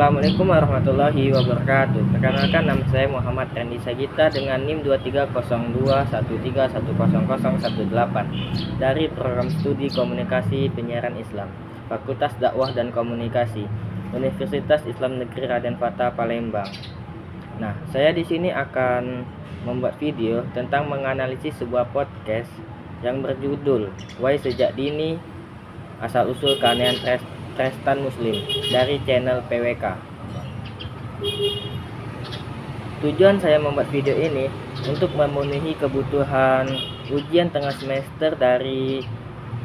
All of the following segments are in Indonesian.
Assalamualaikum warahmatullahi wabarakatuh. Perkenalkan, nama saya Muhammad Randy Sagita dengan NIM 230213100018 dari Program Studi Komunikasi Penyiaran Islam, Fakultas Dakwah dan Komunikasi, Universitas Islam Negeri Raden Fatah Palembang. Nah, saya di sini akan membuat video tentang menganalisis sebuah podcast yang berjudul Why Sejak Dini Asal Usul Keanehan Tristan Muslim dari channel PWK. Tujuan saya membuat video ini untuk memenuhi kebutuhan ujian tengah semester dari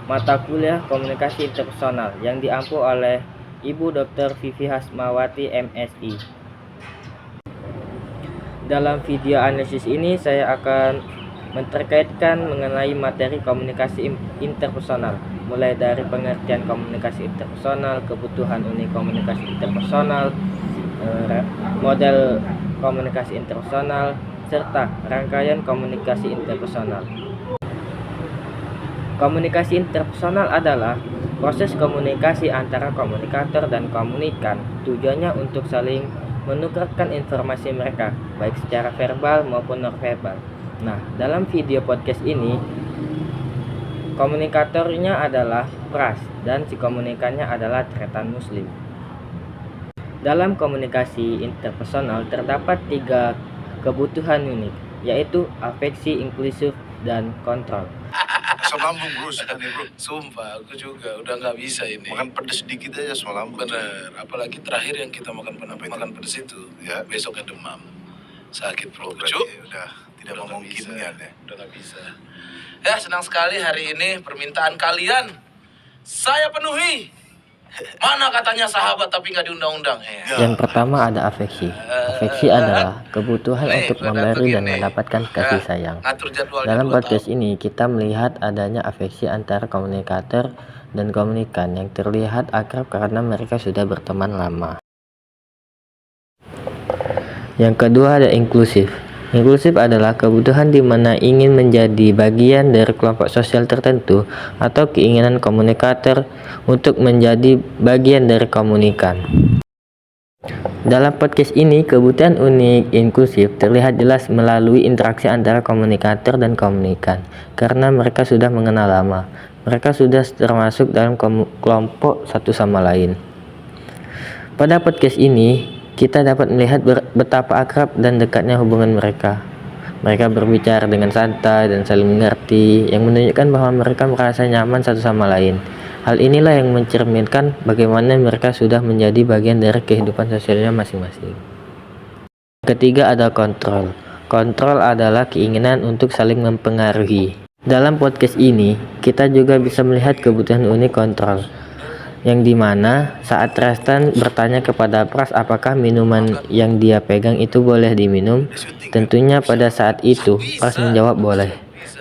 mata kuliah komunikasi interpersonal yang diampu oleh Ibu Dr. Vivi Hasmawati MSI. Dalam video analisis ini saya akan menterkaitkan mengenai materi komunikasi interpersonal, mulai dari pengertian komunikasi interpersonal, kebutuhan unit komunikasi interpersonal, model komunikasi interpersonal, serta rangkaian komunikasi interpersonal. Komunikasi interpersonal adalah proses komunikasi antara komunikator dan komunikan. Tujuannya untuk saling menukarkan informasi mereka, baik secara verbal maupun nonverbal. Nah, dalam video podcast ini, komunikatornya adalah Pras dan si komunikannya adalah Tristan Muslim. Dalam komunikasi interpersonal terdapat 3 kebutuhan unik, yaitu afeksi, inklusif, dan kontrol. Asam lambung bro, bro. Sumpah, aku juga udah nggak bisa ini. Makan pedes sedikit aja asam lambung. Bener, apalagi terakhir yang kita makan pedes itu, ya besoknya demam, sakit perut. Udah tidak memungkinkan ya. Udah nggak bisa. Ya, senang sekali hari ini permintaan kalian saya penuhi. Mana katanya sahabat tapi nggak diundang-undang. Yang pertama ada afeksi. Afeksi adalah kebutuhan untuk memberi dan mendapatkan kasih sayang. Dalam podcast ini kita melihat adanya afeksi antara komunikator dan komunikan yang terlihat akrab karena mereka sudah berteman lama. Yang kedua ada inklusif. Inklusif adalah kebutuhan di mana ingin menjadi bagian dari kelompok sosial tertentu atau keinginan komunikator untuk menjadi bagian dari komunikan. Dalam podcast ini, kebutuhan unik inklusif terlihat jelas melalui interaksi antara komunikator dan komunikan karena mereka sudah mengenal lama. Mereka sudah termasuk dalam kelompok satu sama lain. Pada podcast ini, kita dapat melihat betapa akrab dan dekatnya hubungan mereka. Mereka berbicara dengan santai dan saling mengerti, yang menunjukkan bahwa mereka merasa nyaman satu sama lain. Hal inilah yang mencerminkan bagaimana mereka sudah menjadi bagian dari kehidupan sosialnya masing-masing. Ketiga ada kontrol. Kontrol adalah keinginan untuk saling mempengaruhi. Dalam podcast ini, kita juga bisa melihat kebutuhan unik kontrol, yang dimana saat Tristan bertanya kepada Pras apakah minuman yang dia pegang itu boleh diminum, tentunya pada saat itu Pras menjawab boleh,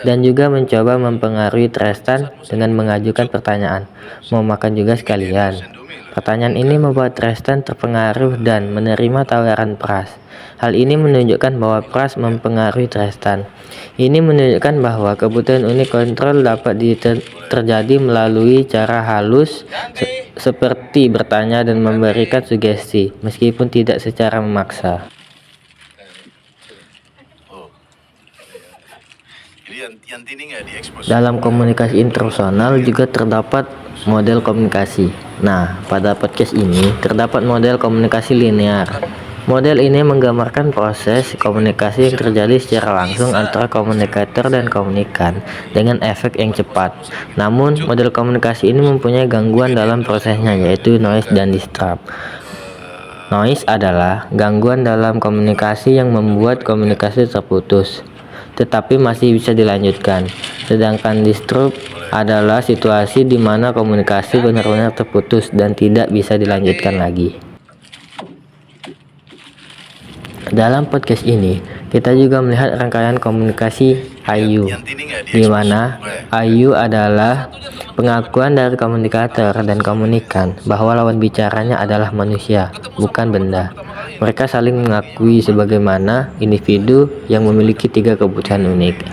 dan juga mencoba mempengaruhi Tristan dengan mengajukan pertanyaan, mau makan juga sekalian. Pertanyaan ini membuat Tristan terpengaruh dan menerima tawaran Pras. Hal ini menunjukkan bahwa Pras mempengaruhi Tristan. Ini menunjukkan bahwa kebutuhan unik kontrol dapat terjadi melalui cara halus seperti bertanya dan memberikan sugesti, meskipun tidak secara memaksa. Dalam komunikasi interpersonal juga terdapat model komunikasi. Nah, pada podcast ini terdapat model komunikasi linear. Model ini menggambarkan proses komunikasi yang terjadi secara langsung antara komunikator dan komunikan dengan efek yang cepat. Namun, model komunikasi ini mempunyai gangguan dalam prosesnya, yaitu noise dan disturb. Noise adalah gangguan dalam komunikasi yang membuat komunikasi terputus, tetapi masih bisa dilanjutkan. Sedangkan disturb adalah situasi di mana komunikasi benar-benar terputus dan tidak bisa dilanjutkan lagi. Dalam podcast ini, kita juga melihat rangkaian komunikasi IU, di mana IU adalah pengakuan dari komunikator dan komunikan bahwa lawan bicaranya adalah manusia, bukan benda. Mereka saling mengakui sebagaimana individu yang memiliki 3 kebutuhan unik.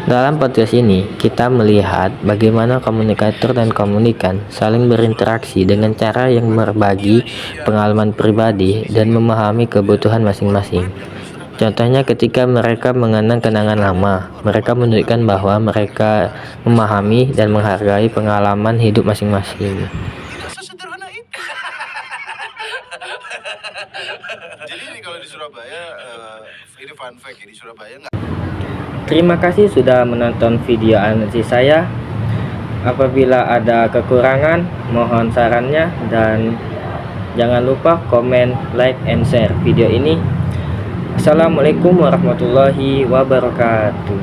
Dalam podcast ini, kita melihat bagaimana komunikator dan komunikan saling berinteraksi dengan cara yang berbagi pengalaman pribadi dan memahami kebutuhan masing-masing. Contohnya ketika mereka mengenang kenangan lama, mereka menunjukkan bahwa mereka memahami dan menghargai pengalaman hidup masing-masing. Tidak sesederhana itu. Jadi ini kalau di Surabaya, ini fun fact ya, di Surabaya nggak. Terima kasih sudah menonton video analisis saya. Apabila ada kekurangan, mohon sarannya dan jangan lupa komen, like, and share video ini. Assalamualaikum warahmatullahi wabarakatuh.